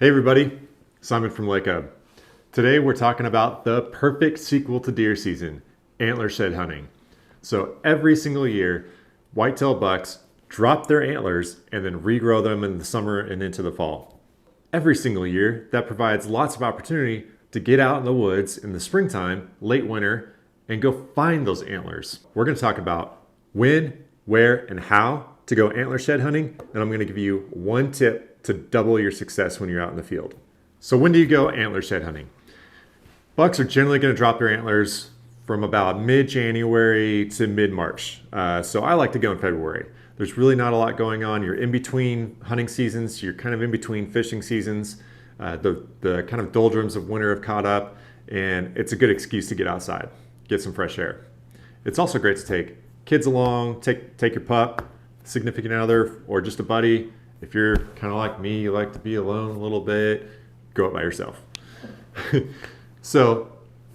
Hey everybody, Simon from Lake Ub. Today we're talking about the perfect sequel to deer season, antler shed hunting. So every single year, whitetail bucks drop their antlers and then regrow them in the summer and into the fall. Every single year, that provides lots of opportunity to get out in the woods in the springtime, late winter, and go find those antlers. We're going to talk about when, where, and how to go antler shed hunting, and I'm going to give you one tip to double your success when you're out in the field. So when do you go antler shed hunting? Bucks are generally going to drop their antlers from about mid-January to mid-March. So I like to go in February. There's really not a lot going on. You're in between hunting seasons. You're kind of in between fishing seasons. The kind of doldrums of winter have caught up, and it's a good excuse to get outside, get some fresh air. It's also great to take kids along, take your pup, significant other, or just a buddy. If you're kind of like me, you like to be alone a little bit, go out by yourself. So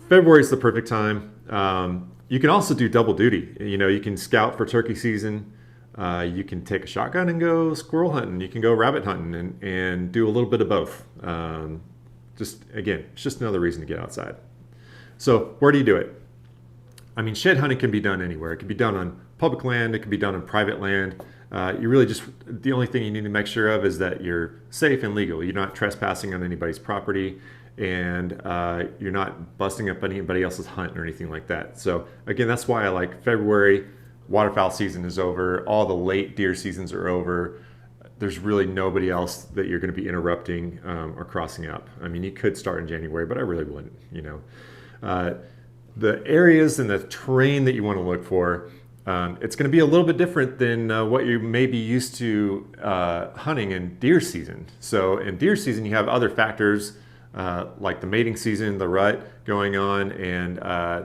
February is the perfect time. You can also do double duty. You can scout for turkey season. You can take a shotgun and go squirrel hunting. You can go rabbit hunting and do a little bit of both. It's just another reason to get outside. So where do you do it? I mean, shed hunting can be done anywhere. It can be done on public land. It can be done on private land. The only thing you need to make sure of is that you're safe and legal. You're not trespassing on anybody's property, and you're not busting up anybody else's hunt or anything like that. So again, that's why I like February. Waterfowl season is over. All the late deer seasons are over. There's really nobody else that you're going to be interrupting or crossing up. I mean, you could start in January, but I really wouldn't. The areas and the terrain that you want to look for, it's going to be a little bit different than what you may be used to hunting in deer season. So in deer season, you have other factors like the mating season, the rut going on, and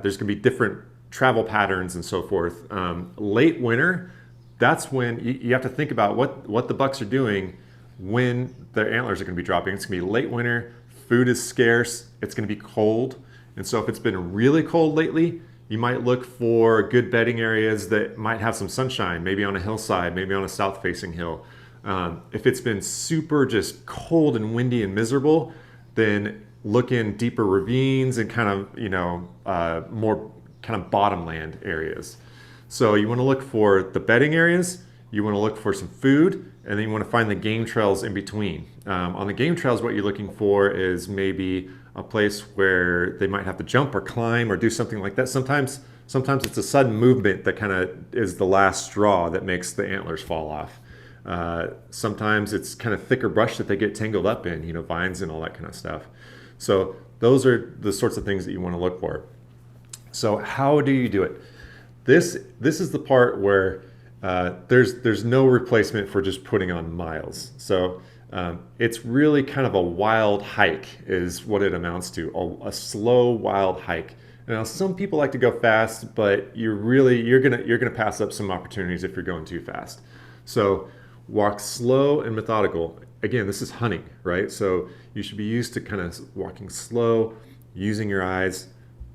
there's going to be different travel patterns and so forth. Late winter, that's when you have to think about what the bucks are doing when their antlers are going to be dropping. It's going to be late winter, food is scarce, it's going to be cold. And so if it's been really cold lately, you might look for good bedding areas that might have some sunshine, maybe on a hillside, maybe on a south-facing hill. If it's been super just cold and windy and miserable, then look in deeper ravines and kind of, more kind of bottomland areas. So you want to look for the bedding areas, you want to look for some food, and then you want to find the game trails in between. On the game trails, what you're looking for is maybe a place where they might have to jump or climb or do something like that. Sometimes it's a sudden movement that kind of is the last straw that makes the antlers fall off. Sometimes it's kind of thicker brush that they get tangled up in, vines and all that kind of stuff. So those are the sorts of things that you want to look for. So how do you do it? This is the part where there's no replacement for just putting on miles. So it's really kind of a wild hike is what it amounts to, a slow wild hike. Now some people like to go fast, but you're gonna pass up some opportunities if you're going too fast. So walk slow and methodical. Again, this is hunting, right? So you should be used to kind of walking slow, using your eyes,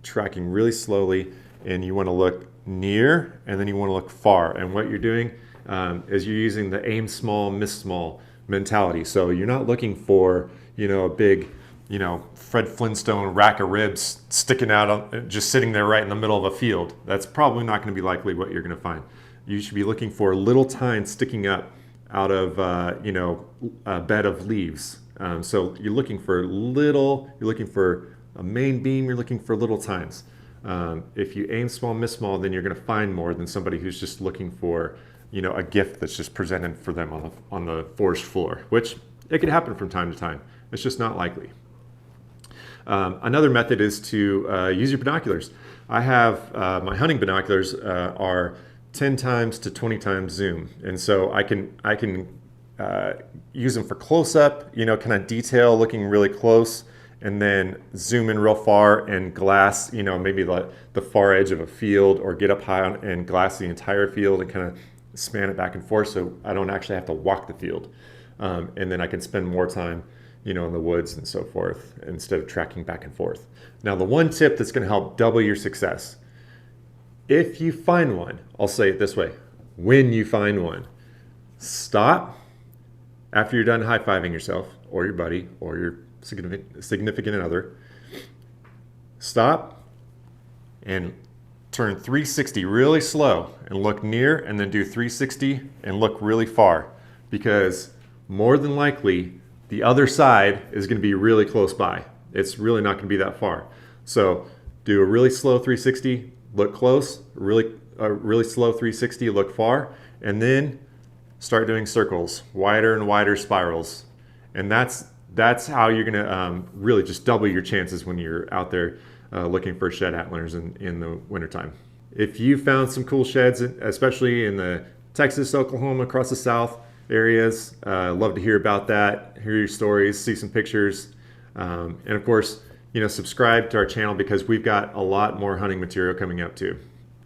tracking really slowly, and you want to look near and then you want to look far. And what you're doing is you're using the aim small, miss small mentality. So you're not looking for, a big, Fred Flintstone rack of ribs sticking out, just sitting there right in the middle of a field. That's probably not going to be likely what you're going to find. You should be looking for little tines sticking up out of, a bed of leaves. So you're looking for a main beam, you're looking for little tines. If you aim small, miss small, then you're going to find more than somebody who's just looking for, a gift that's just presented for them on the forest floor, which it could happen from time to time. It's just not likely. Another method is to use your binoculars. I have my hunting binoculars are 10 times to 20 times zoom, and so I can use them for close up, kind of detail, looking really close, and then zoom in real far and glass, maybe the far edge of a field, or get up high and glass the entire field and kind of span it back and forth so I don't actually have to walk the field. And then I can spend more time, in the woods and so forth instead of tracking back and forth. Now, the one tip that's going to help double your success, if you find one, I'll say it this way, when you find one, stop after you're done high-fiving yourself, or your buddy or your significant other. Stop and turn 360 really slow and look near, and then do 360 and look really far, because more than likely the other side is going to be really close by. It's really not going to be that far. So do a really slow 360, look close, really slow 360, look far, and then start doing circles, wider and wider spirals. And that's how you're going to really just double your chances when you're out there looking for shed antlers in the wintertime. If you found some cool sheds, especially in the Texas, Oklahoma, across the South areas, love to hear about that, hear your stories, see some pictures. And of course, subscribe to our channel, because we've got a lot more hunting material coming up too.